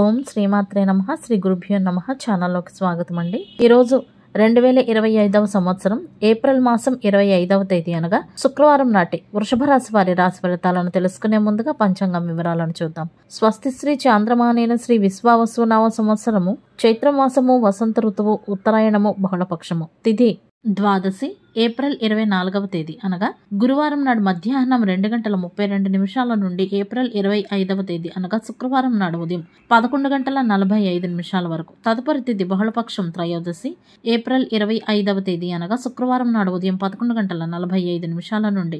ఓం శ్రీమాత్రే నమః. శ్రీ గురుభ్యో నమః. ఛానల్లోకి స్వాగతం అండి. ఈరోజు 2025వ సంవత్సరం ఏప్రిల్ మాసం 25వ తేదీ అనగా శుక్రవారం నాటి వృషభ రాశి వారి రాశి ఫలితాలను తెలుసుకునే ముందుగా పంచాంగం వివరాలను చూద్దాం. స్వస్తి శ్రీ చాంద్రమానేన శ్రీ విశ్వావసు నవ సంవత్సరము చైత్రమాసము వసంత ఋతువు ఉత్తరాయణము బహుళపక్షము తిథి ద్వాదశి ఏప్రిల్ 24వ తేదీ అనగా గురువారం నాడు మధ్యాహ్నం 2:32 నుండి ఏప్రిల్ 25వ తేదీ అనగా శుక్రవారం నాడు ఉదయం 11:45 వరకు. తదుపరి తిథి బహుళపక్షం త్రయోదశి ఏప్రిల్ 25వ తేదీ అనగా శుక్రవారం నాడు ఉదయం 11:45 నుండి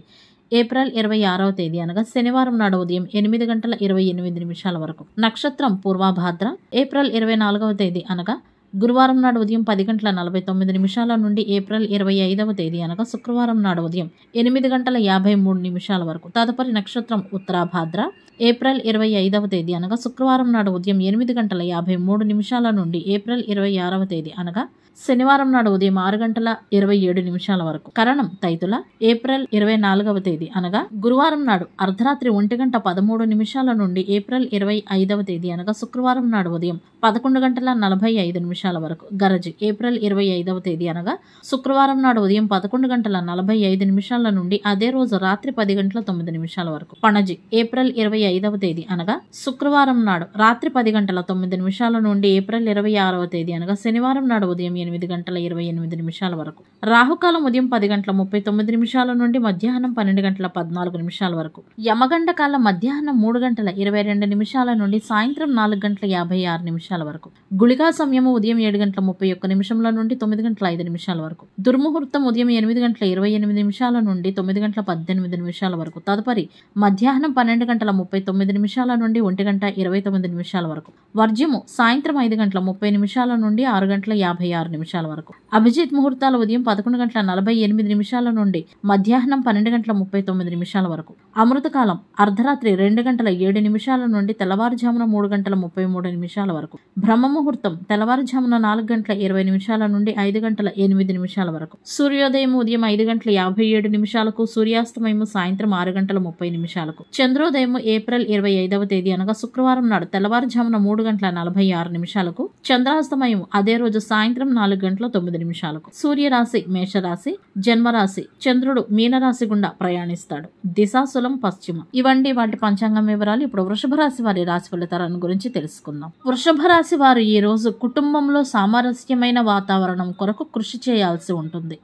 ఏప్రిల్ 26వ తేదీ అనగా శనివారం నాడు ఉదయం 8:28 వరకు. నక్షత్రం పూర్వభాద్ర ఏప్రిల్ 24వ తేదీ అనగా గురువారం నాడు ఉదయం 10:49 నుండి ఏప్రిల్ 25వ తేదీ అనగా శుక్రవారం నాడు ఉదయం 8:53 వరకు. తదుపరి నక్షత్రం ఉత్తరాభాద్ర ఏప్రిల్ 25వ తేదీ అనగా శుక్రవారం నాడు ఉదయం 8:53 నుండి ఏప్రిల్ 26వ తేదీ అనగా శనివారం నాడు ఉదయం 6:27 వరకు. కరణం తైతుల ఏప్రిల్ 24వ తేదీ అనగా గురువారం నాడు అర్ధరాత్రి 1:13 నుండి ఏప్రిల్ 25వ తేదీ అనగా శుక్రవారం నాడు ఉదయం 11:45 వరకు. గరజి ఏప్రిల్ 25వ తేదీ అనగా శుక్రవారం నాడు ఉదయం 11:45 నుండి అదే రోజు రాత్రి 10:09 వరకు. పణజి ఏప్రిల్ 25వ తేదీ అనగా శుక్రవారం నాడు రాత్రి 10:09 నుండి ఏప్రిల్ 26వ తేదీ అనగా శనివారం నాడు ఉదయం 8:28 వరకు. రాహుకాలం ఉదయం 10:39 నుండి మధ్యాహ్నం 12:14 వరకు. యమగండ కాలం మధ్యాహ్నం 3:22 నుండి సాయంత్రం 4:56 వరకు. గుళికా సమయం ఉదయం 7:31 నుండి 9:05 వరకు. దుర్ముహూర్తం ఉదయం 8:28 నుండి 9:18 వరకు. తదుపరి మధ్యాహ్నం 12:39 నుండి 1:29 వరకు. వర్జ్యము సాయంత్రం 5:30 నుండి 6:56 వరకు. అభిజిత్ ముహూర్తాలు ఉదయం 11:48 నుండి మధ్యాహ్నం 12:39 వరకు. అమృతకాలం అర్ధరాత్రి 2:07 నుండి తెల్లవారుజామున 3:33 వరకు. బ్రహ్మ ముహూర్తం తెల్లవారుజామున 4:20 నుండి 5:08 వరకు. సూర్యోదయం ఉదయం 5:57 సూర్యాస్తమయం సాయంత్రం 6:30 చంద్రోదయం ఏప్రిల్ 25వ తేదీ అనగా శుక్రవారం నాడు తెల్లవారుజామున 3:46 చంద్రాస్తమయం అదే రోజు సాయంత్రం 4:09 సూర్యరాశి మేషరాశి జన్మరాశి చంద్రుడు మీనరాశి గుండా ప్రయాణిస్తాడు. దిశాశూలం పశ్చిమ. ఇవండి వాటి పంచాంగం వివరాలు. ఇప్పుడు వృషభ రాశి వారి రాశి ఫలితాలను గురించి తెలుసుకుందాం. వృషభ రాశి వారు ఈ రోజు కుటుంబంలో సామరస్యమైన వాతావరణం కొరకు కృషి చేయాల్సి ఉంటుంది.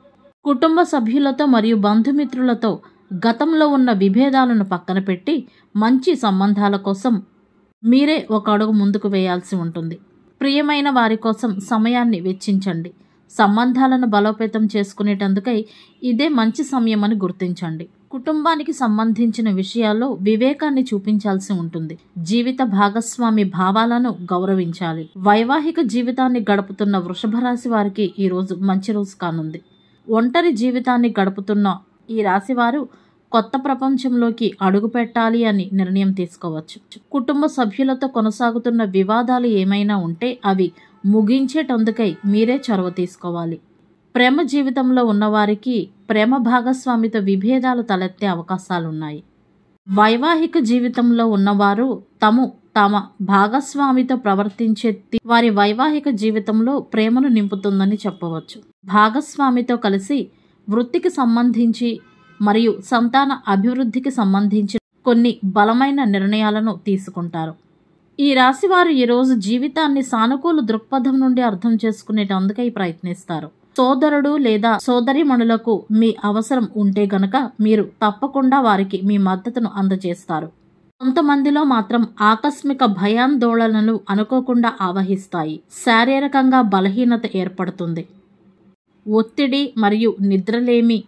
కుటుంబ సభ్యులతో మరియు బంధుమిత్రులతో గతంలో ఉన్న విభేదాలను పక్కన పెట్టి మంచి సంబంధాల కోసం మీరే ఒక అడుగు ముందుకు వేయాల్సి ఉంటుంది. ప్రియమైన వారి కోసం సమయాన్ని వెచ్చించండి. సంబంధాలను బలోపేతం చేసుకునేటందుకై ఇదే మంచి సమయం అని గుర్తించండి. కుటుంబానికి సంబంధించిన విషయాల్లో వివేకాన్ని చూపించాల్సి ఉంటుంది. జీవిత భాగస్వామి భావాలను గౌరవించాలి. వైవాహిక జీవితాన్ని గడుపుతున్న వృషభ రాశి వారికి ఈ రోజు మంచి రోజు కానుంది. ఒంటరి జీవితాన్ని గడుపుతున్న ఈ రాశి వారు కొత్త ప్రపంచంలోకి అడుగు పెట్టాలి అని నిర్ణయం తీసుకోవచ్చు. కుటుంబ సభ్యులతో కొనసాగుతున్న వివాదాలు ఏమైనా ఉంటే అవి ముగించేటందుకై మీరే చొరవ తీసుకోవాలి. ప్రేమ జీవితంలో ఉన్నవారికి ప్రేమ భాగస్వామితో విభేదాలు తలెత్తే అవకాశాలున్నాయి. వైవాహిక జీవితంలో ఉన్నవారు తమ భాగస్వామితో ప్రవర్తించే వారి వైవాహిక జీవితంలో ప్రేమను నింపుతుందని చెప్పవచ్చు. భాగస్వామితో కలిసి వృత్తికి సంబంధించి మరియు సంతాన అభివృద్ధికి సంబంధించి కొన్ని బలమైన నిర్ణయాలను తీసుకుంటారు. ఈ రాశి వారు ఈరోజు జీవితాన్ని సానుకూల దృక్పథం నుండి అర్థం చేసుకునేటందుకై ప్రయత్నిస్తారు. సోదరుడు లేదా సోదరీమణులకు మీ అవసరం ఉంటే గనక మీరు తప్పకుండా వారికి మీ మద్దతును అందజేస్తారు. కొంతమందిలో మాత్రం ఆకస్మిక భయాందోళనలు అనుకోకుండా ఆవహిస్తాయి. శారీరకంగా బలహీనత ఏర్పడుతుంది. ఒత్తిడి మరియు నిద్రలేమి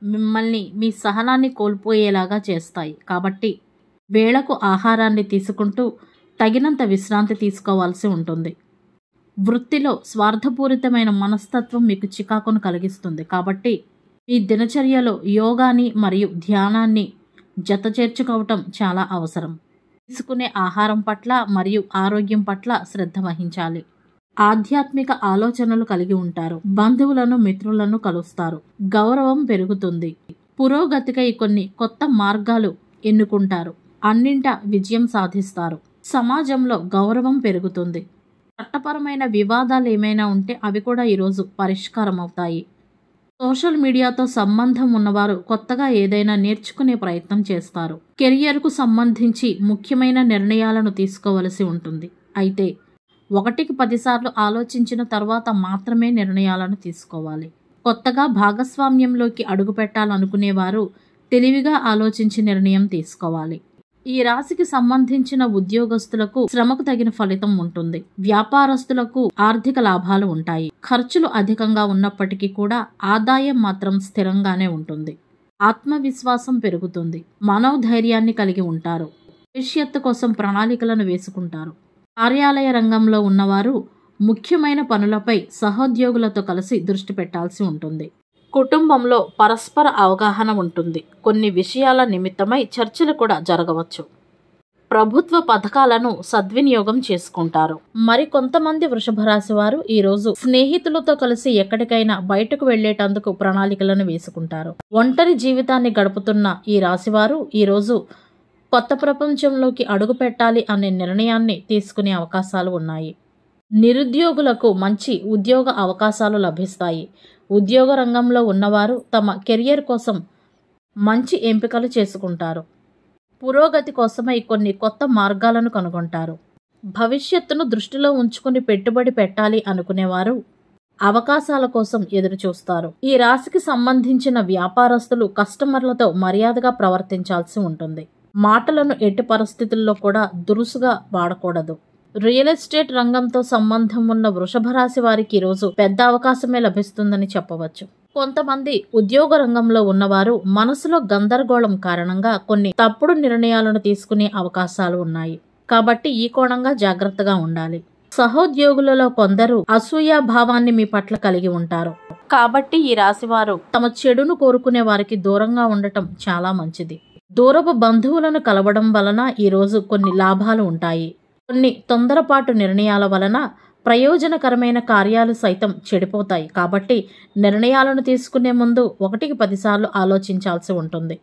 మిమ్మల్ని మీ సహనాన్ని కోల్పోయేలాగా చేస్తాయి. కాబట్టి వేళకు ఆహారాన్ని తీసుకుంటూ తగినంత విశ్రాంతి తీసుకోవాల్సి ఉంటుంది. వృత్తిలో స్వార్థపూరితమైన మనస్తత్వం మీకు చికాకును కలిగిస్తుంది. కాబట్టి మీ దినచర్యలో యోగాని మరియు ధ్యానాన్ని జత చేర్చుకోవటం చాలా అవసరం. తీసుకునే ఆహారం పట్ల మరియు ఆరోగ్యం పట్ల శ్రద్ధ వహించాలి. ఆధ్యాత్మిక ఆలోచనలు కలిగి ఉంటారు. బంధువులను మిత్రులను కలుస్తారు. గౌరవం పెరుగుతుంది. పురోగతికై కొన్ని కొత్త మార్గాలు ఎన్నుకుంటారు. అన్నింటా విజయం సాధిస్తారు. సమాజంలో గౌరవం పెరుగుతుంది. చట్టపరమైన వివాదాలు ఏమైనా ఉంటే అవి కూడా ఈరోజు పరిష్కారం అవుతాయి. సోషల్ మీడియాతో సంబంధం ఉన్నవారు కొత్తగా ఏదైనా నేర్చుకునే ప్రయత్నం చేస్తారు. కెరియర్కు సంబంధించి ముఖ్యమైన నిర్ణయాలను తీసుకోవలసి ఉంటుంది. అయితే 1కి 10 సార్లు ఆలోచించిన తర్వాత మాత్రమే నిర్ణయాలను తీసుకోవాలి. కొత్తగా భాగస్వామ్యంలోకి అడుగుపెట్టాలనుకునేవారు తెలివిగా ఆలోచించి నిర్ణయం తీసుకోవాలి. ఈ రాశికి సంబంధించిన ఉద్యోగస్తులకు శ్రమకు తగిన ఫలితం ఉంటుంది. వ్యాపారస్తులకు ఆర్థిక లాభాలు ఉంటాయి. ఖర్చులు అధికంగా ఉన్నప్పటికీ కూడా ఆదాయం మాత్రం స్థిరంగానే ఉంటుంది. ఆత్మవిశ్వాసం పెరుగుతుంది. మనోధైర్యాన్ని కలిగి ఉంటారు. భవిష్యత్తు కోసం ప్రణాళికలను వేసుకుంటారు. కార్యాలయ రంగంలో ఉన్నవారు ముఖ్యమైన పనులపై సహోద్యోగులతో కలిసి దృష్టి పెట్టాల్సి ఉంటుంది. కుటుంబంలో పరస్పర అవగాహన ఉంటుంది. కొన్ని విషయాల నిమిత్తమై చర్చలు కూడా జరగవచ్చు. ప్రభుత్వ పథకాలను సద్వినియోగం చేసుకుంటారు. మరికొంతమంది వృషభ రాశి వారు ఈరోజు స్నేహితులతో కలిసి ఎక్కడికైనా బయటకు వెళ్లేటందుకు ప్రణాళికలను వేసుకుంటారు. ఒంటరి జీవితాన్ని గడుపుతున్న ఈ రాశివారు ఈరోజు కొత్త ప్రపంచంలోకి అడుగు పెట్టాలి అనే నిర్ణయాన్ని తీసుకునే అవకాశాలు ఉన్నాయి. నిరుద్యోగులకు మంచి ఉద్యోగ అవకాశాలు లభిస్తాయి. ఉద్యోగ రంగంలో ఉన్నవారు తమ కెరియర్ కోసం మంచి ఎంపికలు చేసుకుంటారు. పురోగతి కోసమై కొన్ని కొత్త మార్గాలను కనుగొంటారు. భవిష్యత్తును దృష్టిలో ఉంచుకుని పెట్టుబడి పెట్టాలి అనుకునేవారు అవకాశాల కోసం ఎదురు చూస్తారు. ఈ రాశికి సంబంధించిన వ్యాపారస్తులు కస్టమర్లతో మర్యాదగా ప్రవర్తించాల్సి ఉంటుంది. మాటలను ఎట్టి పరిస్థితుల్లో కూడా దురుసుగా వాడకూడదు. రియల్ ఎస్టేట్ రంగంతో సంబంధం ఉన్న వృషభ రాశి వారికి ఈరోజు పెద్ద అవకాశమే లభిస్తుందని చెప్పవచ్చు. కొంతమంది ఉద్యోగ రంగంలో ఉన్నవారు మనసులో గందరగోళం కారణంగా కొన్ని తప్పుడు నిర్ణయాలను తీసుకునే అవకాశాలు ఉన్నాయి. కాబట్టి ఈ కోణంగా జాగ్రత్తగా ఉండాలి. సహోద్యోగులలో కొందరు అసూయా భావాన్ని మీ పట్ల కలిగి ఉంటారు. కాబట్టి ఈ రాశివారు తమ చెడును కోరుకునే వారికి దూరంగా ఉండటం చాలా మంచిది. దూరపు బంధువులను కలవడం వలన ఈరోజు కొన్ని లాభాలు ఉంటాయి. కొన్ని తొందరపాటు నిర్ణయాల వలన ప్రయోజనకరమైన కార్యాలు సైతం చెడిపోతాయి. కాబట్టి నిర్ణయాలను తీసుకునే ముందు 1కి 10 సార్లు ఆలోచించాల్సి ఉంటుంది.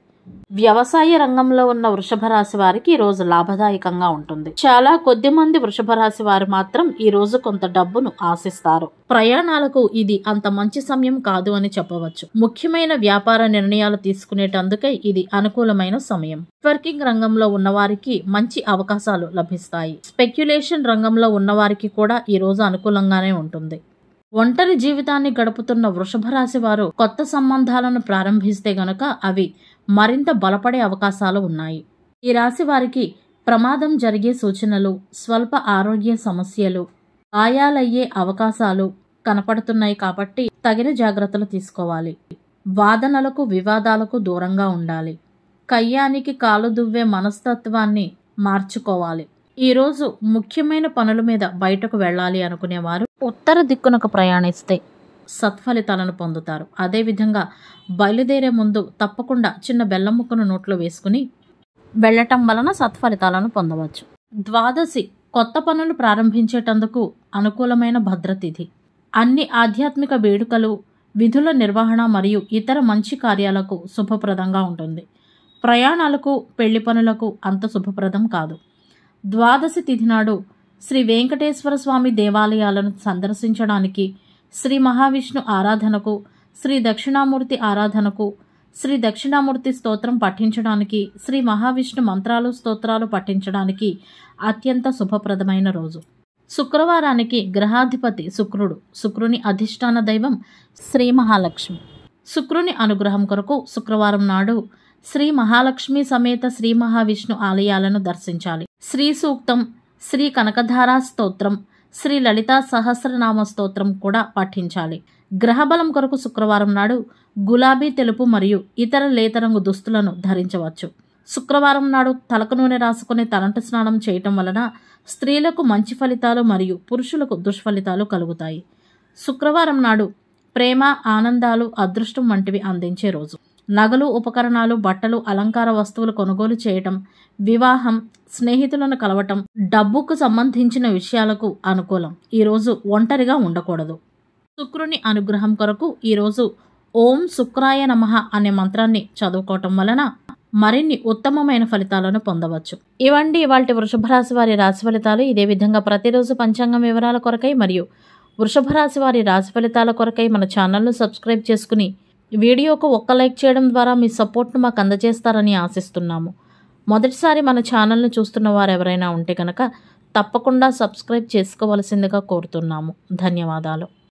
వ్యవసాయ రంగంలో ఉన్న వృషభ రాశి వారికి ఈ రోజు లాభదాయకంగా ఉంటుంది. చాలా కొద్ది మంది వృషభ రాశి వారు మాత్రం ఈ రోజు కొంత డబ్బును ఆశిస్తారు. ప్రయాణాలకు ఇది అంత మంచి సమయం కాదు అని చెప్పవచ్చు. ముఖ్యమైన వ్యాపార నిర్ణయాలు తీసుకునేటందుకై ఇది అనుకూలమైన సమయం. నెట్వర్కింగ్ రంగంలో ఉన్నవారికి మంచి అవకాశాలు లభిస్తాయి. స్పెక్యులేషన్ రంగంలో ఉన్నవారికి కూడా ఈ రోజు అనుకూలంగానే ఉంటుంది. ఒంటరి జీవితాన్ని గడుపుతున్న వృషభ రాశి వారు కొత్త సంబంధాలను ప్రారంభిస్తే గనుక అవి మరింత బలపడే అవకాశాలు ఉన్నాయి. ఈ రాశి వారికి ప్రమాదం జరిగే సూచనలు, స్వల్ప ఆరోగ్య సమస్యలు, గాయాలయ్యే అవకాశాలు కనపడుతున్నాయి. కాబట్టి తగిన జాగ్రత్తలు తీసుకోవాలి. వాదనలకు, వివాదాలకు దూరంగా ఉండాలి. కయ్యానికి కాలు దువ్వే మనస్తత్వాన్ని మార్చుకోవాలి. ఈరోజు ముఖ్యమైన పనుల మీద బయటకు వెళ్ళాలి అనుకునేవారు ఉత్తర దిక్కునకు ప్రయాణిస్తే సత్ఫలితాలను పొందుతారు. అదేవిధంగా బయలుదేరే ముందు తప్పకుండా చిన్న బెల్లం ముక్కను నోట్లో వేసుకుని వెళ్ళటం వలన సత్ఫలితాలను పొందవచ్చు. ద్వాదశి కొత్త పనులు ప్రారంభించేటందుకు అనుకూలమైన భద్రతిథి. అన్ని ఆధ్యాత్మిక వేడుకలు, విధుల నిర్వహణ మరియు ఇతర మంచి కార్యాలకు శుభప్రదంగా ఉంటుంది. ప్రయాణాలకు, పెళ్లి పనులకు అంత శుభప్రదం కాదు. ద్వాదశి తిథి నాడు శ్రీ వెంకటేశ్వర స్వామి దేవాలయాలను సందర్శించడానికి, శ్రీ మహావిష్ణు ఆరాధనకు, శ్రీ దక్షిణామూర్తి ఆరాధనకు, శ్రీ దక్షిణామూర్తి స్తోత్రం పఠించడానికి, శ్రీ మహావిష్ణు మంత్రాలు, స్తోత్రాలు పఠించడానికి అత్యంత శుభప్రదమైన రోజు. శుక్రవారానికి గ్రహాధిపతి శుక్రుడు. శుక్రుని అధిష్టాన దైవం శ్రీ మహాలక్ష్మి. శుక్రుని అనుగ్రహం కొరకు శుక్రవారం నాడు శ్రీ మహాలక్ష్మి సమేత శ్రీ మహావిష్ణు ఆలయాలను దర్శించాలి. శ్రీ సూక్తం, శ్రీ కనకధారా స్తోత్రం, శ్రీ లలితా సహస్రనామ స్తోత్రం కూడా పఠించాలి. గ్రహబలం కొరకు శుక్రవారం నాడు గులాబీ, తెలుపు మరియు ఇతర లేతరంగు దుస్తులను ధరించవచ్చు. శుక్రవారం నాడు తలకు నూనె రాసుకుని తలంటు స్నానం చేయటం వలన స్త్రీలకు మంచి ఫలితాలు మరియు పురుషులకు దుష్ఫలితాలు కలుగుతాయి. శుక్రవారం నాడు ప్రేమ, ఆనందాలు, అదృష్టం వంటివి అందించే రోజు. నగలు, ఉపకరణాలు, బట్టలు, అలంకార వస్తువులు కొనుగోలు చేయటం, వివాహం, స్నేహితులను కలవటం, డబ్బుకు సంబంధించిన విషయాలకు అనుకూలం. ఈరోజు ఒంటరిగా ఉండకూడదు. శుక్రుని అనుగ్రహం కొరకు ఈరోజు ఓం శుక్రాయ నమః అనే మంత్రాన్ని చదువుకోవటం వలన మరిన్ని ఉత్తమమైన ఫలితాలను పొందవచ్చు. ఇవండి ఇవాల్టి వృషభ రాశి వారి రాశి ఫలితాలు. ఇదే విధంగా ప్రతిరోజు పంచాంగం వివరాల కొరకై మరియు వృషభ రాశి వారి రాశి ఫలితాల కొరకై మన ఛానల్ను సబ్స్క్రైబ్ చేసుకుని వీడియోకు ఒక్క లైక్ చేయడం ద్వారా మీ సపోర్ట్ను మాకు అందజేస్తారని ఆశిస్తున్నాము. మొదటిసారి మన ఛానల్ను చూస్తున్న వారు ఎవరైనా ఉంటే కనుక తప్పకుండా సబ్స్క్రైబ్ చేసుకోవలసిందిగా కోరుతున్నాము. ధన్యవాదాలు.